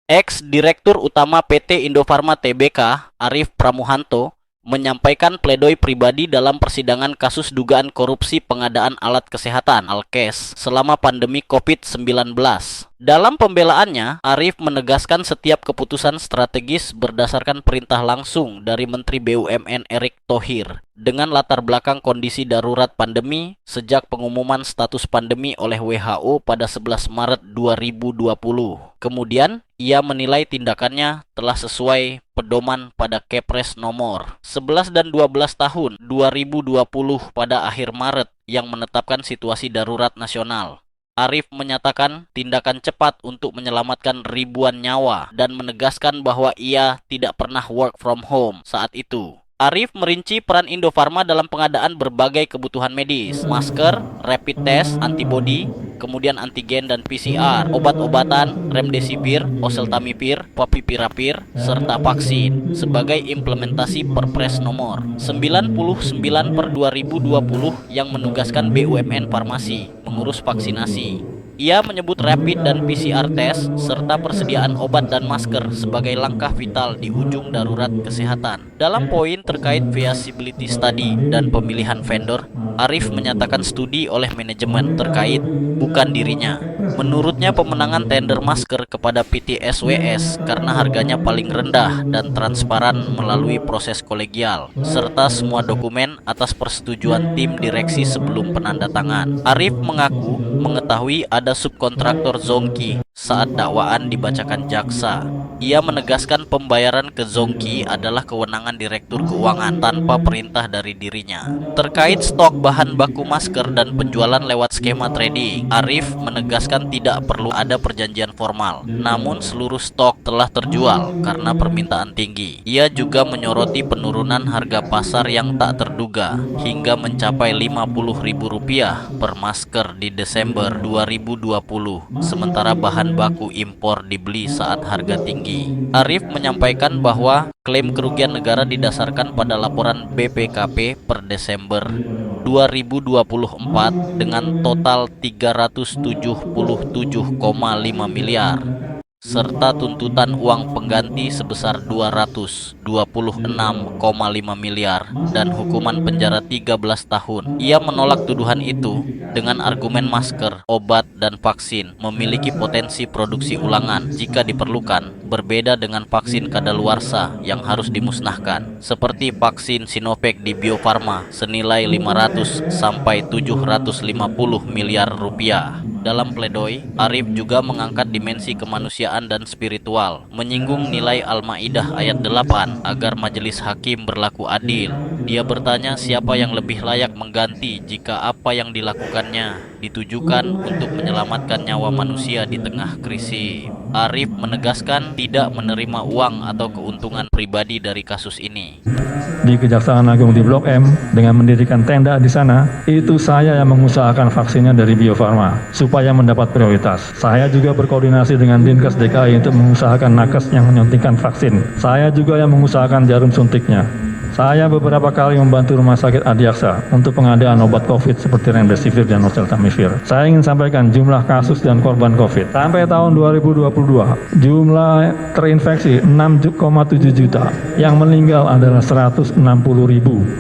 Ex-Direktur Utama PT Indofarma Tbk, Arief Pramuhanto, menyampaikan pledoi pribadi dalam persidangan kasus dugaan korupsi pengadaan alat kesehatan (Alkes) selama pandemi COVID-19. Dalam pembelaannya, Arief menegaskan setiap keputusan strategis berdasarkan perintah langsung dari Menteri BUMN Erick Thohir dengan latar belakang kondisi darurat pandemi sejak pengumuman status pandemi oleh WHO pada 11 Maret 2020. Kemudian, ia menilai tindakannya telah sesuai pedoman pada Kepres nomor 11 dan 12 tahun 2020 pada akhir Maret yang menetapkan situasi darurat nasional. Arief menyatakan tindakan cepat untuk menyelamatkan ribuan nyawa dan menegaskan bahwa ia tidak pernah work from home saat itu. Arief merinci peran Indofarma dalam pengadaan berbagai kebutuhan medis, masker, rapid test, antibodi, kemudian antigen dan PCR, obat-obatan, remdesivir, oseltamivir, favipiravir, serta vaksin sebagai implementasi Perpres nomor 99/2020 yang menugaskan BUMN Farmasi mengurus vaksinasi. Ia menyebut rapid dan PCR test serta persediaan obat dan masker sebagai langkah vital di ujung darurat kesehatan. Dalam poin terkait feasibility study dan pemilihan vendor, Arief menyatakan studi oleh manajemen terkait, bukan dirinya. Menurutnya pemenangan tender masker kepada PT SWS karena harganya paling rendah dan transparan melalui proses kolegial, serta semua dokumen atas persetujuan tim direksi sebelum penandatangan. Arief mengaku mengetahui ada subkontraktor Zongki saat dakwaan dibacakan jaksa. Ia menegaskan pembayaran ke Zongki adalah kewenangan Direktur Keuangan tanpa perintah dari dirinya. Terkait stok bahan baku masker dan penjualan lewat skema trading, Arief menegaskan tidak perlu ada perjanjian formal, namun seluruh stok telah terjual karena permintaan tinggi. Ia juga menyoroti penurunan harga pasar yang tak terduga hingga mencapai Rp50.000 per masker di Desember 2020, sementara bahan baku impor dibeli saat harga tinggi. Arief menyampaikan bahwa klaim kerugian negara didasarkan pada laporan BPKP per Desember 2024 dengan total 377,5 miliar serta tuntutan uang pengganti sebesar 226,5 miliar dan hukuman penjara 13 tahun. Ia menolak tuduhan itu dengan argumen masker, obat, dan vaksin memiliki potensi produksi ulangan jika diperlukan, berbeda dengan vaksin kadaluarsa yang harus dimusnahkan, seperti vaksin Sinovac di Bio Farma senilai 500 sampai 750 miliar rupiah. Dalam pledoi, Arief juga mengangkat dimensi kemanusiaan dan spiritual, menyinggung nilai Al-Maidah ayat 8 agar majelis hakim berlaku adil. Dia bertanya siapa yang lebih layak mengganti jika apa yang dilakukannya ditujukan untuk menyelamatkan nyawa manusia di tengah krisis. Arief menegaskan tidak menerima uang atau keuntungan pribadi dari kasus ini. Di Kejaksaan Agung di Blok M dengan mendirikan tenda di sana, itu saya yang mengusahakan vaksinnya dari Bio Farma supaya mendapat prioritas. Saya juga berkoordinasi dengan Dinkes DKI untuk mengusahakan nakes yang menyuntikkan vaksin. Saya juga yang mengusahakan jarum suntiknya. Saya beberapa kali membantu Rumah Sakit Adiaksa untuk pengadaan obat COVID seperti remdesivir dan oseltamivir. Saya ingin sampaikan jumlah kasus dan korban COVID. Sampai tahun 2022, jumlah terinfeksi 6,7 juta, yang meninggal adalah 160.000.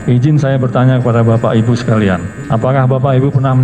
Izin saya bertanya kepada Bapak Ibu sekalian, apakah Bapak Ibu pernah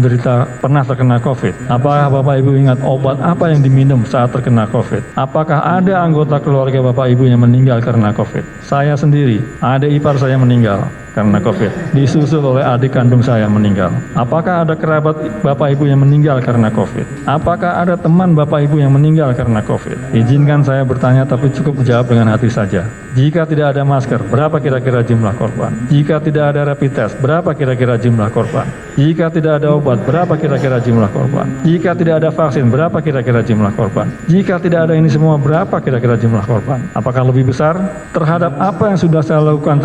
terkena COVID? Apakah Bapak Ibu ingat obat apa yang diminum saat terkena COVID? Apakah ada anggota keluarga Bapak Ibu yang meninggal karena COVID? Saya sendiri, ada ipar saya meninggal karena COVID, disusul oleh adik kandung saya meninggal. Apakah ada kerabat Bapak Ibu yang meninggal karena COVID? Apakah ada teman Bapak Ibu yang meninggal karena COVID? Izinkan saya bertanya tapi cukup dijawab dengan hati saja. Jika tidak ada masker, berapa kira-kira jumlah korban? Jika tidak ada rapid test, berapa kira-kira jumlah korban? Jika tidak ada obat, berapa kira-kira jumlah korban? Jika tidak ada vaksin, berapa kira-kira jumlah korban? Jika tidak ada ini semua, berapa kira-kira jumlah korban? Apakah lebih besar? Terhadap apa yang sudah saya lakukan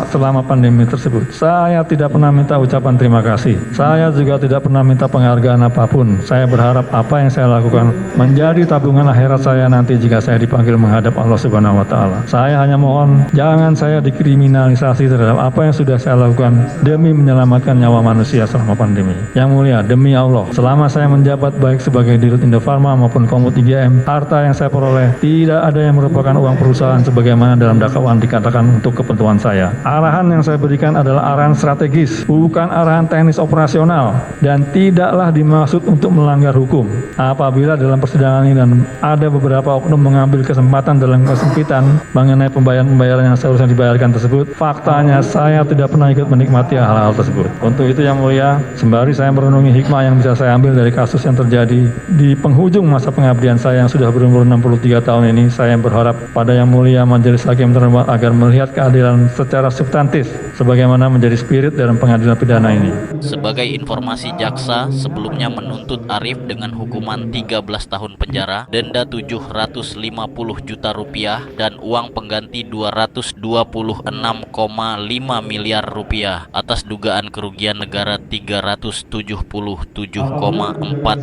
selama pandemi pandemi tersebut. Saya tidak pernah minta ucapan terima kasih. Saya juga tidak pernah minta penghargaan apapun. Saya berharap apa yang saya lakukan menjadi tabungan akhirat saya nanti jika saya dipanggil menghadap Allah Subhanahu wa Ta'ala. Saya hanya mohon jangan saya dikriminalisasi terhadap apa yang sudah saya lakukan demi menyelamatkan nyawa manusia selama pandemi. Yang mulia, demi Allah, selama saya menjabat baik sebagai Dirut Indofarma maupun Komut IGM, harta yang saya peroleh tidak ada yang merupakan uang perusahaan sebagaimana dalam dakwaan dikatakan untuk kepentingan saya. Arahan yang saya berikan adalah arahan strategis, bukan arahan teknis operasional, dan tidaklah dimaksud untuk melanggar hukum. Apabila dalam persidangan ini dan ada beberapa oknum mengambil kesempatan dalam kesempitan mengenai pembayaran yang seharusnya dibayarkan tersebut, faktanya saya tidak pernah ikut menikmati hal-hal tersebut. Untuk itu yang mulia, sembari saya merenungi hikmah yang bisa saya ambil dari kasus yang terjadi di penghujung masa pengabdian saya yang sudah berumur 63 tahun ini, saya berharap pada yang mulia Majelis Hakim terhormat agar melihat keadilan secara substantif sebagaimana menjadi spirit dalam pengadilan pidana ini. Sebagai informasi, jaksa sebelumnya menuntut Arif dengan hukuman 13 tahun penjara, denda 750 juta rupiah, dan uang pengganti 226,5 miliar rupiah atas dugaan kerugian negara 377,4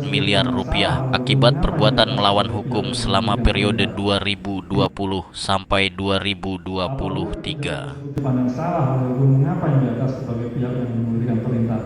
miliar rupiah akibat perbuatan melawan hukum selama periode 2020 sampai 2023. Pandang salah oleh hukum, mengapa yang di atas sebagai pihak yang memberikan perintah